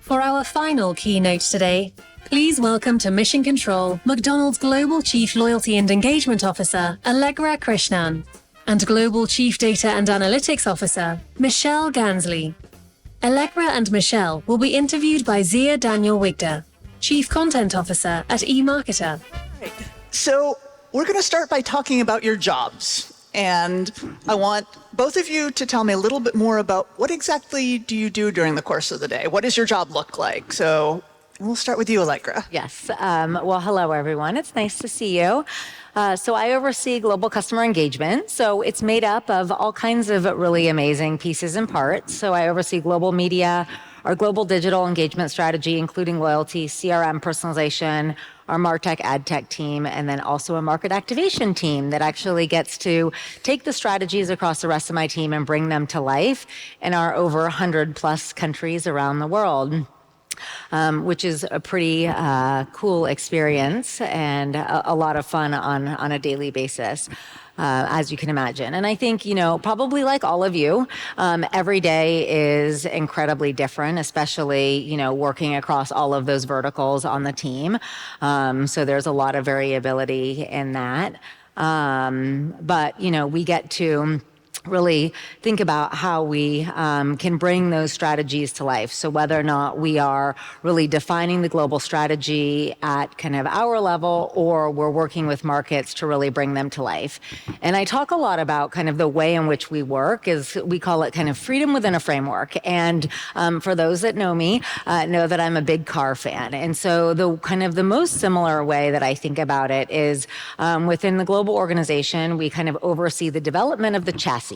For our final keynote today, please welcome to Mission Control, McDonald's Global Chief Loyalty and Engagement Officer, Allegra Krishnan, and Global Chief Data and Analytics Officer, Michelle Gansle. Allegra and Michelle will be interviewed by Daniell Wigder, Chief Content Officer at EMARKETER. Right. So we're going to start by talking about your jobs. And I want both of you to tell me a little bit more about what exactly do you do during the course of the day? What does your job look like? So we'll start with you, Allegra. Yes. Well, hello, everyone. It's nice to see you. So I oversee global customer engagement. So it's made up of all kinds of really amazing pieces and parts. So I oversee global media, our global digital engagement strategy, including loyalty, CRM personalization, our MarTech ad tech team, and then also a market activation team that actually gets to take the strategies across the rest of my team and bring them to life in our over 100 plus countries around the world. Which is a pretty cool experience and a lot of fun on a daily basis, as you can imagine. And I think, probably like all of you, every day is incredibly different, especially, working across all of those verticals on the team. So there's a lot of variability in that. But, we get to really think about how we can bring those strategies to life. So whether or not we are really defining the global strategy at kind of our level, or we're working with markets to really bring them to life. And I talk a lot about kind of the way in which we work is we call it kind of freedom within a framework. And for those that know me, know that I'm a big car fan. And so the kind of the most similar way that I think about it is within the global organization, we kind of oversee the development of the chassis,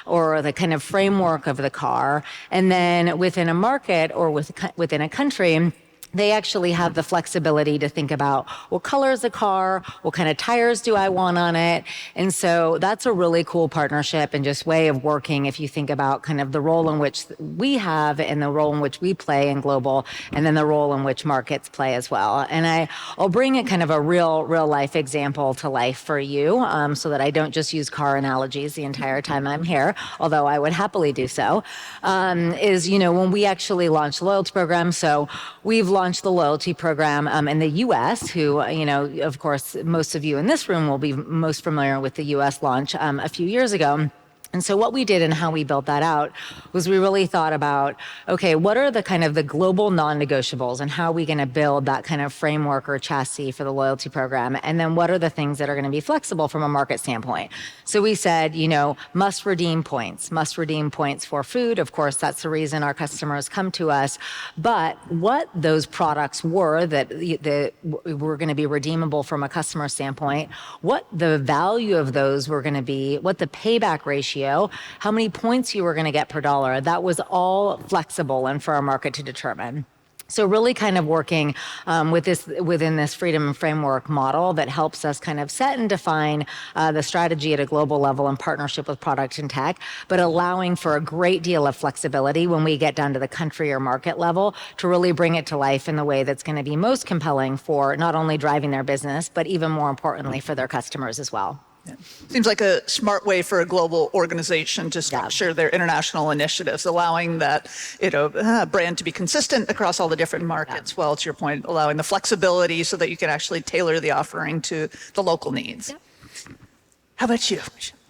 or the kind of framework of the car. And then within a market or within a country, they actually have the flexibility to think about what color is the car, what kind of tires do I want on it. And so that's a really cool partnership and just way of working if you think about kind of the role in which we have and the role in which we play in global, and then the role in which markets play as well. And I'll bring it kind of a real life example to life for you, so that I don't just use car analogies the entire time I'm here, although I would happily do so, is, when we actually launched the loyalty program. So we've launched the loyalty program in the U.S., who, of course, most of you in this room will be most familiar with the U.S. launch a few years ago. And so what we did and how we built that out was we really thought about, okay, what are the kind of the global non-negotiables and how are we going to build that kind of framework or chassis for the loyalty program? And then what are the things that are going to be flexible from a market standpoint? So we said, must redeem points for food. Of course, that's the reason our customers come to us. But what those products were that were going to be redeemable from a customer standpoint, what the value of those were going to be, what the payback ratio, how many points you were going to get per dollar, that was all flexible and for our market to determine. So really kind of working within this freedom framework model that helps us kind of set and define the strategy at a global level in partnership with product and tech, but allowing for a great deal of flexibility when we get down to the country or market level to really bring it to life in the way that's going to be most compelling for not only driving their business, but even more importantly for their customers as well. Yeah. Seems like a smart way for a global organization to structure their international initiatives, allowing that brand to be consistent across all the different markets. Well, to your point, allowing the flexibility so that you can actually tailor the offering to the local needs. How about you?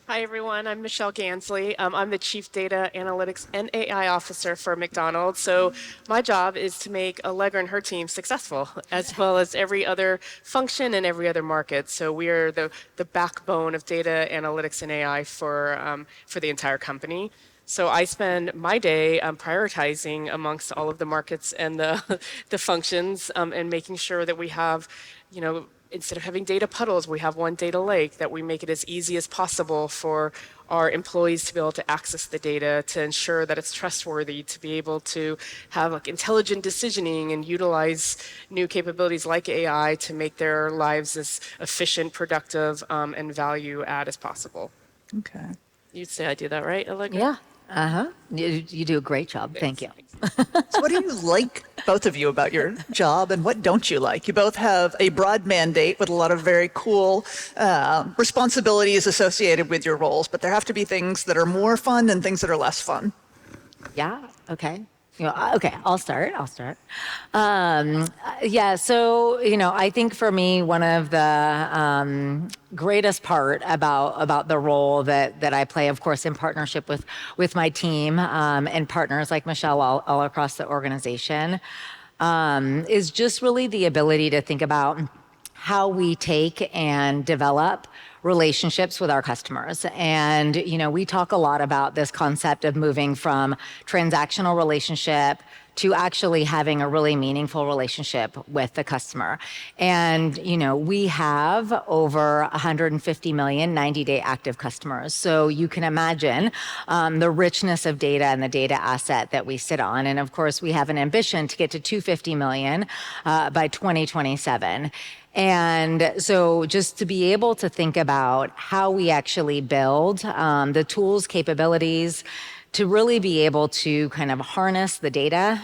Hi, everyone. I'm Michelle Gansle. I'm the Chief Data Analytics and AI Officer for McDonald's. So my job is to make Allegra and her team successful, as well as every other function and every other market. So we are the backbone of data analytics and AI for the entire company. So I spend my day prioritizing amongst all of the markets and the functions and making sure that we have, instead of having data puddles, we have one data lake, that we make it as easy as possible for our employees to be able to access the data, to ensure that it's trustworthy, to be able to have intelligent decisioning and utilize new capabilities like AI to make their lives as efficient, productive, and value add as possible. Okay. You'd say I do that right, Allegra? Yeah. You do a great job. Thank you. So what do you like, both of you, about your job, and what don't you like? You both have a broad mandate with a lot of very cool responsibilities associated with your roles, but there have to be things that are more fun and things that are less fun. Yeah. Okay. Okay, I'll start. Yeah, so, I think for me, one of the greatest part about the role that I play, of course, in partnership with my team and partners like Michelle all across the organization, is just really the ability to think about how we take and develop relationships with our customers. And, we talk a lot about this concept of moving from transactional relationship to actually having a really meaningful relationship with the customer. And, we have over 150 million 90-day active customers. So you can imagine the richness of data and the data asset that we sit on. And of course, we have an ambition to get to 250 million by 2027. And so just to be able to think about how we actually build the tools, capabilities, to really be able to kind of harness the data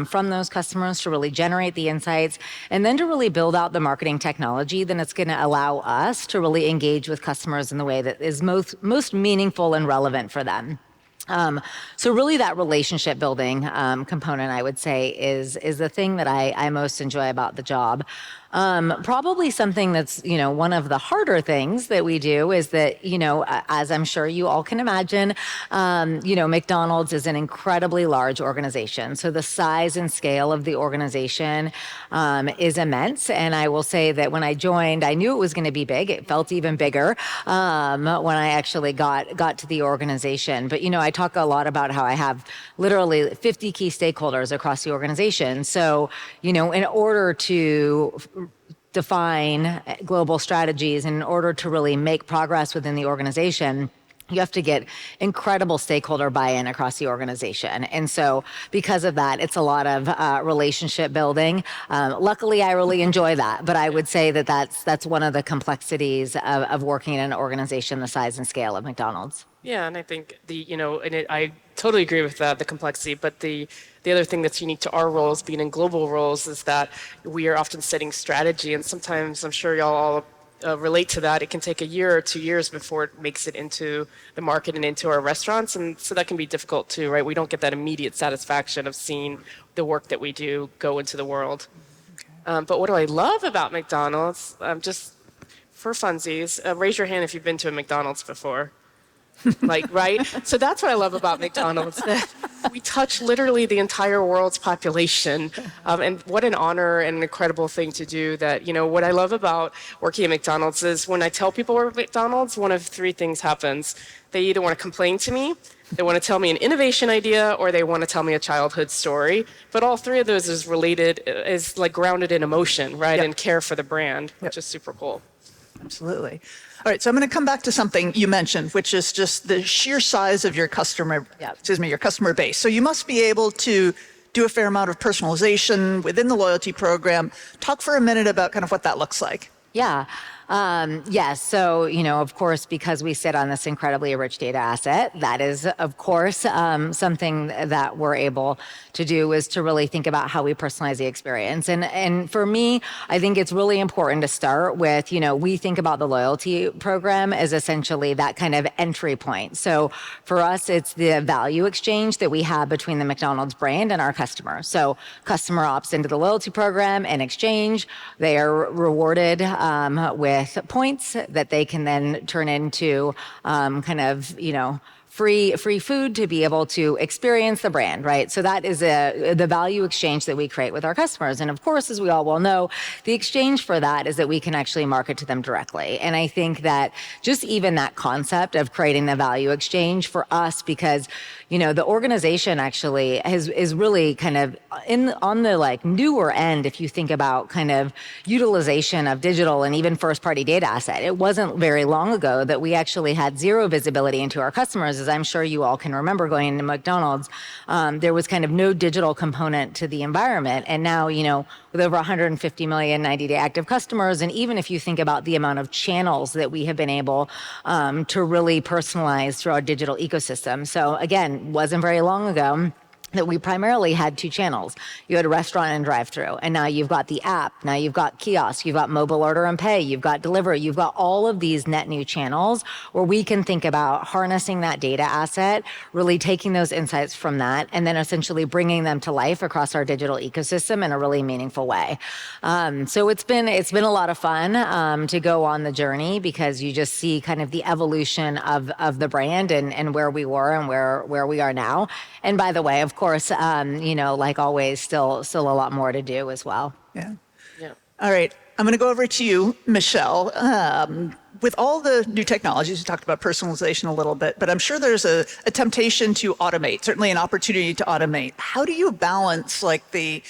from those customers to really generate the insights, and then to really build out the marketing technology, then it's going to allow us to really engage with customers in the way that is most meaningful and relevant for them. So really that relationship building component, I would say, is the thing that I most enjoy about the job. Probably something that's, one of the harder things that we do is that, as I'm sure you all can imagine, McDonald's is an incredibly large organization. So the size and scale of the organization is immense. And I will say that when I joined, I knew it was going to be big. It felt even bigger when I actually got to the organization. But, I talk a lot about how I have literally 50 key stakeholders across the organization. So, in order to define global strategies, in order to really make progress within the organization, you have to get incredible stakeholder buy-in across the organization. And so because of that, it's a lot of relationship building. Luckily, I really enjoy that. But I would say that that's one of the complexities of working in an organization the size and scale of McDonald's. Yeah, and I think I totally agree with that, the complexity. But the other thing that's unique to our roles, being in global roles, is that we are often setting strategy, and sometimes I'm sure y'all all relate to that. It can take a year or 2 years before it makes it into the market and into our restaurants, and so that can be difficult too, right? We don't get that immediate satisfaction of seeing the work that we do go into the world. But what do I love about McDonald's? Just for funsies, raise your hand if you've been to a McDonald's before. Right? So that's what I love about McDonald's, that we touch literally the entire world's population. And what an honor and an incredible thing to do. That, what I love about working at McDonald's is when I tell people we're at McDonald's, one of three things happens. They either want to complain to me, they want to tell me an innovation idea, or they want to tell me a childhood story. But all three of those is like grounded in emotion, right? Yep. And care for the brand, which is super cool. Absolutely. All right, so I'm going to come back to something you mentioned, which is just the sheer size of your your customer base. So you must be able to do a fair amount of personalization within the loyalty program. Talk for a minute about kind of what that looks like. Yeah. Yes. So, of course, because we sit on this incredibly rich data asset, that is, of course, something that we're able to do is to really think about how we personalize the experience. And for me, I think it's really important to start with, we think about the loyalty program as essentially that kind of entry point. So for us, it's the value exchange that we have between the McDonald's brand and our customer. So customer opts into the loyalty program. In exchange, they are rewarded with points that they can then turn into free food to be able to experience the brand, right? So that is the value exchange that we create with our customers. And of course, as we all well know, the exchange for that is that we can actually market to them directly. And I think that just even that concept of creating the value exchange for us, because the organization actually is really kind of on the newer end. If you think about kind of utilization of digital and even first party data asset, it wasn't very long ago that we actually had zero visibility into our customers. As I'm sure you all can remember going into McDonald's, there was kind of no digital component to the environment. And now, with over 150 million 90-day active customers, and even if you think about the amount of channels that we have been able to really personalize through our digital ecosystem. So again, wasn't very long ago that we primarily had two channels. You had a restaurant and drive-through, and now you've got the app, now you've got kiosk, you've got mobile order and pay, you've got delivery, you've got all of these net new channels where we can think about harnessing that data asset, really taking those insights from that, and then essentially bringing them to life across our digital ecosystem in a really meaningful way. So it's been a lot of fun to go on the journey, because you just see kind of the evolution of the brand and where we were and where we are now. And by the way, of course, like always, still a lot more to do as well. Yeah. Yeah. All right. I'm going to go over to you, Michelle. With all the new technologies, you talked about personalization a little bit, but I'm sure there's a temptation to automate, certainly an opportunity to automate. How do you balance like the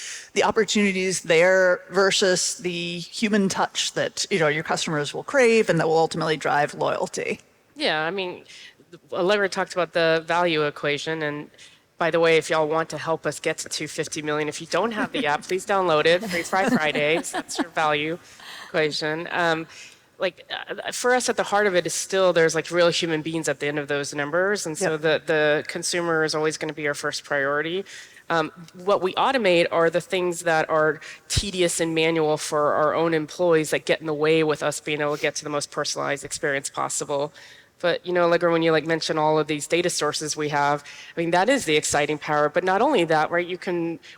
opportunities there versus the human touch that your customers will crave and that will ultimately drive loyalty? Yeah, I mean, Allegra talked about the value equation, and by the way, if y'all want to help us get to 250 million, if you don't have the app, please download it. Free Fry Fridays. That's your value equation. For us, at the heart of it is still there's like real human beings at the end of those numbers, and so the consumer is always going to be our first priority. What we automate are the things that are tedious and manual for our own employees that get in the way with us being able to get to the most personalized experience possible. But, Allegra, when you mention all of these data sources we have, I mean, that is the exciting power. But not only that, right,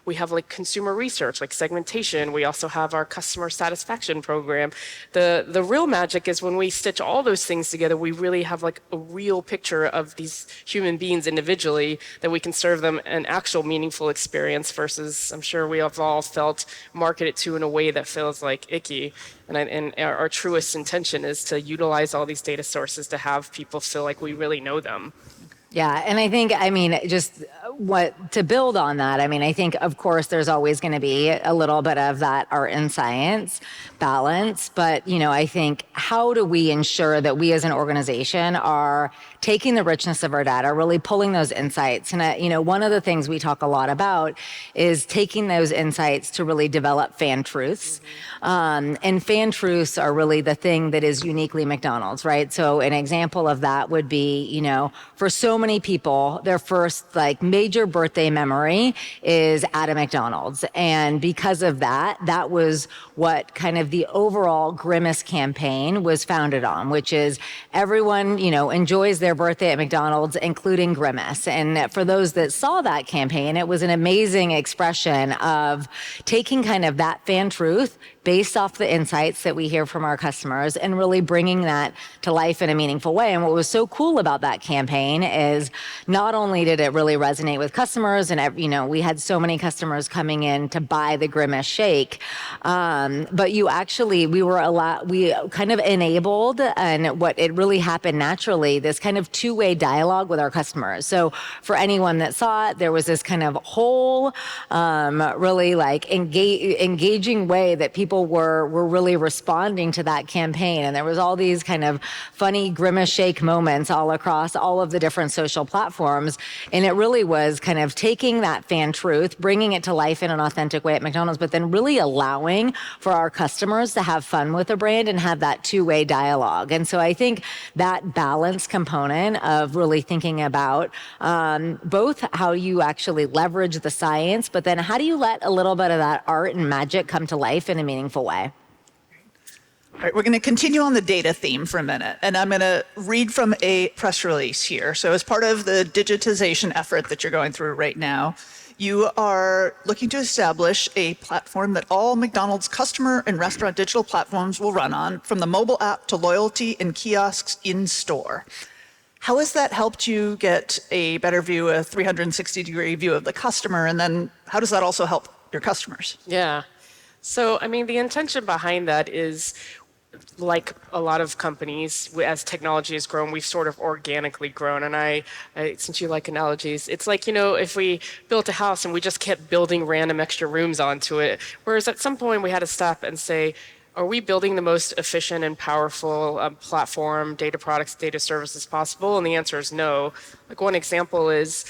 we have consumer research, like segmentation. We also have our customer satisfaction program. The real magic is when we stitch all those things together, we really have a real picture of these human beings individually that we can serve them an actual meaningful experience versus, I'm sure we have all felt, marketed to in a way that feels icky. And our truest intention is to utilize all these data sources to have people feel like we really know them. Yeah, and I think, just to build on that, I think, of course, there's always going to be a little bit of that art and science balance. But, I think, how do we ensure that we as an organization are taking the richness of our data, really pulling those insights? And, one of the things we talk a lot about is taking those insights to really develop fan truths. And fan truths are really the thing that is uniquely McDonald's, right? So an example of that would be, for so many people, their first major birthday memory is at a McDonald's. And because of that, that was what kind of the overall Grimace campaign was founded on, which is everyone, enjoys their birthday at McDonald's, including Grimace. And for those that saw that campaign, it was an amazing expression of taking kind of that fan truth based off the insights that we hear from our customers and really bringing that to life in a meaningful way. And what was so cool about that campaign is not only did it really resonate with customers, and we had so many customers coming in to buy the Grimace shake, but we kind of enabled, and what it really happened naturally, this kind of two-way dialogue with our customers. So for anyone that saw it, there was this kind of whole, really engaging way that people were really responding to that campaign. And there was all these kind of funny Grimace shake moments all across all of the different social platforms. And it really was kind of taking that fan truth, bringing it to life in an authentic way at McDonald's, but then really allowing for our customers to have fun with the brand and have that two-way dialogue. And so I think that balance component of really thinking about both how you actually leverage the science, but then how do you let a little bit of that art and magic come to life in a meaningful way? All right, we're going to continue on the data theme for a minute, and I'm going to read from a press release here. So as part of the digitization effort that you're going through right now, you are looking to establish a platform that all McDonald's customer and restaurant digital platforms will run on, from the mobile app to loyalty and kiosks in store. How has that helped you get a better view, a 360-degree view of the customer, and then how does that also help your customers? Yeah. So, the intention behind that is, like a lot of companies, as technology has grown, we've sort of organically grown. And I since you like analogies, it's like, if we built a house and we just kept building random extra rooms onto it, whereas at some point we had to stop and say, are we building the most efficient and powerful platform, data products, data services possible? And the answer is no. One example is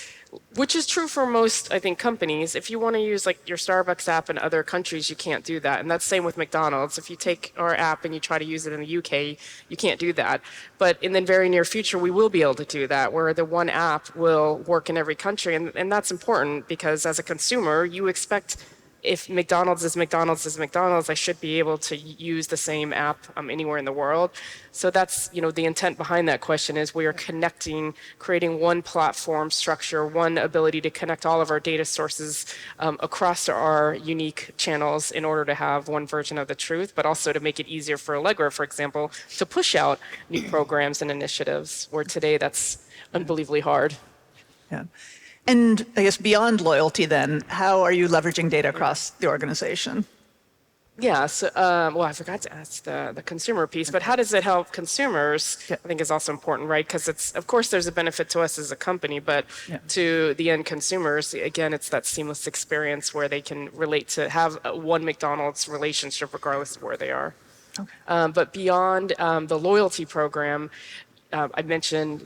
which is true for most, I think, companies. If you want to use like your Starbucks app in other countries, you can't do that. And that's same with McDonald's. If you take our app and you try to use it in the UK, you can't do that. But in the very near future, we will be able to do that, where the one app will work in every country. And that's important because as a consumer, you expect if McDonald's is McDonald's is McDonald's, I should be able to use the same app anywhere in the world. So that's, the intent behind that question is we are connecting, creating one platform structure, one ability to connect all of our data sources across our unique channels in order to have one version of the truth, but also to make it easier for Allegra, for example, to push out new programs and initiatives, where today that's unbelievably hard. Yeah. And I guess beyond loyalty then, how are you leveraging data across the organization? Yeah, so, I forgot to ask the consumer piece, but how does it help consumers, I think is also important, right? Because of course, there's a benefit to us as a company, but to the end consumers, again, it's that seamless experience where they can relate to have one McDonald's relationship regardless of where they are. Okay. But beyond the loyalty program, I mentioned,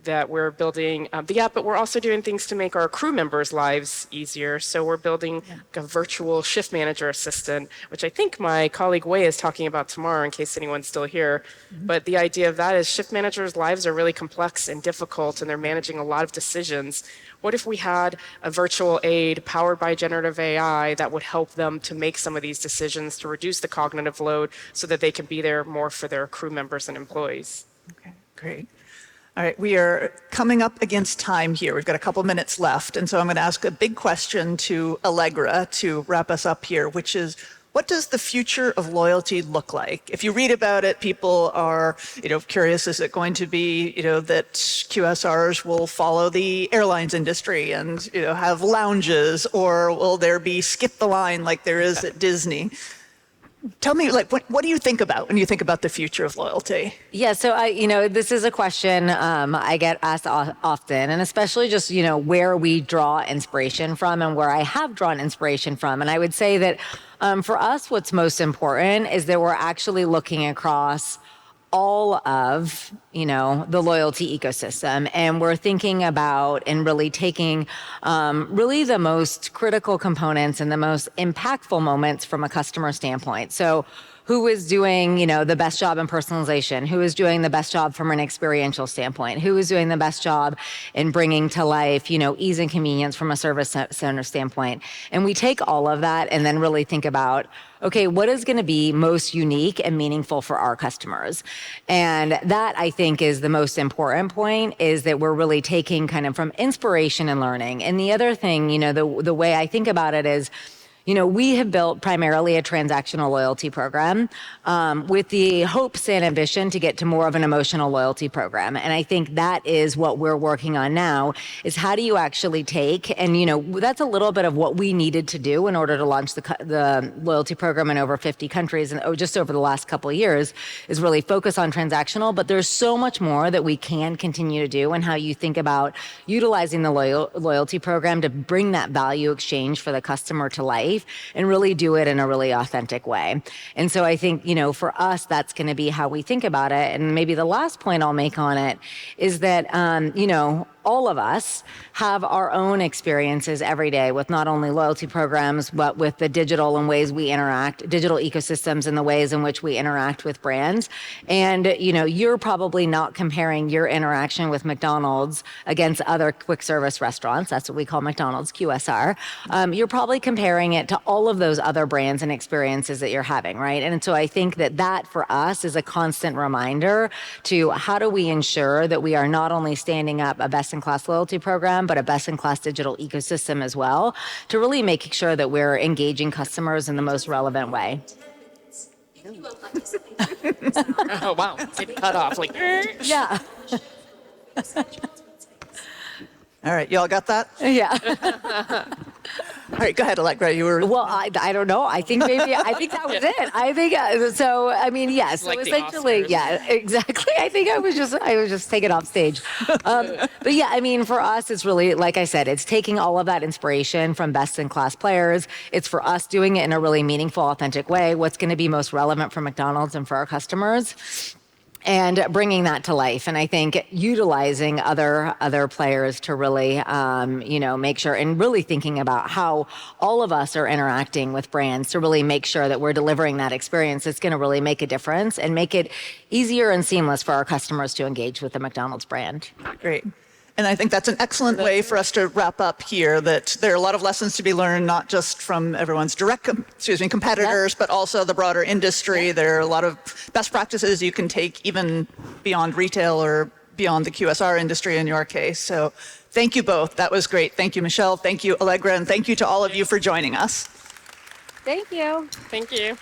that we're building the app, but we're also doing things to make our crew members' lives easier. So we're building a virtual shift manager assistant, which I think my colleague Wei is talking about tomorrow in case anyone's still here. Mm-hmm. But the idea of that is shift managers' lives are really complex and difficult, and they're managing a lot of decisions. What if we had a virtual aide powered by generative AI that would help them to make some of these decisions to reduce the cognitive load so that they can be there more for their crew members and employees? Okay. Great. All right, we are coming up against time here. We've got a couple minutes left, and so I'm going to ask a big question to Allegra to wrap us up here, which is, what does the future of loyalty look like? If you read about it, people are, curious, is it going to be, that QSRs will follow the airlines industry and, have lounges, or will there be skip the line like there is at Disney? Tell me, what do you think about when you think about the future of loyalty? Yeah, so this is a question I get asked often, and especially just, where we draw inspiration from and where I have drawn inspiration from. And I would say that for us, what's most important is that we're actually looking across all of, the loyalty ecosystem. And we're thinking about and really taking really the most critical components and the most impactful moments from a customer standpoint. So who is doing, the best job in personalization? Who is doing the best job from an experiential standpoint? Who is doing the best job in bringing to life, ease and convenience from a service center standpoint? And we take all of that and then really think about, okay, what is going to be most unique and meaningful for our customers? And that, I think, is the most important point, is that we're really taking kind of from inspiration and learning. And the other thing, the way I think about it is, we have built primarily a transactional loyalty program with the hopes and ambition to get to more of an emotional loyalty program. And I think that is what we're working on now, is how do you actually take, and that's a little bit of what we needed to do in order to launch the loyalty program in over 50 countries and just over the last couple of years, is really focus on transactional. But there's so much more that we can continue to do, and how you think about utilizing the loyalty program to bring that value exchange for the customer to life and really do it in a really authentic way. And so I think, for us, that's going to be how we think about it. And maybe the last point I'll make on it is that, all of us have our own experiences every day with not only loyalty programs, but with the digital and ways we interact, digital ecosystems and the ways in which we interact with brands. And, you're probably not comparing your interaction with McDonald's against other quick service restaurants. That's what we call McDonald's QSR. You're probably comparing it to all of those other brands and experiences that you're having, right? And so I think that for us is a constant reminder to how do we ensure that we are not only standing up a best-in-class loyalty program, but a best-in-class digital ecosystem as well, to really making sure that we're engaging customers in the most relevant way. Oh, wow. Getting cut off. Yeah. All right, y'all got that? Yeah. All right, go ahead, Allegra. You were. Well, I don't know. I think that was it. I think so. I mean, yes. So essentially, yeah, exactly. I think I was just taken off stage. But yeah, I mean, for us, it's really, like I said, it's taking all of that inspiration from best-in-class players. It's for us doing it in a really meaningful, authentic way. What's going to be most relevant for McDonald's and for our customers. and bringing that to life. And I think utilizing other players to really, make sure, and really thinking about how all of us are interacting with brands to really make sure that we're delivering that experience that's going to really make a difference and make it easier and seamless for our customers to engage with the McDonald's brand. Great. And I think that's an excellent way for us to wrap up here, that there are a lot of lessons to be learned, not just from everyone's competitors, but also the broader industry. There are a lot of best practices you can take even beyond retail or beyond the QSR industry in your case. So thank you both. That was great. Thank you, Michelle. Thank you, Allegra. And thank you to all of you for joining us. Thank you. Thank you.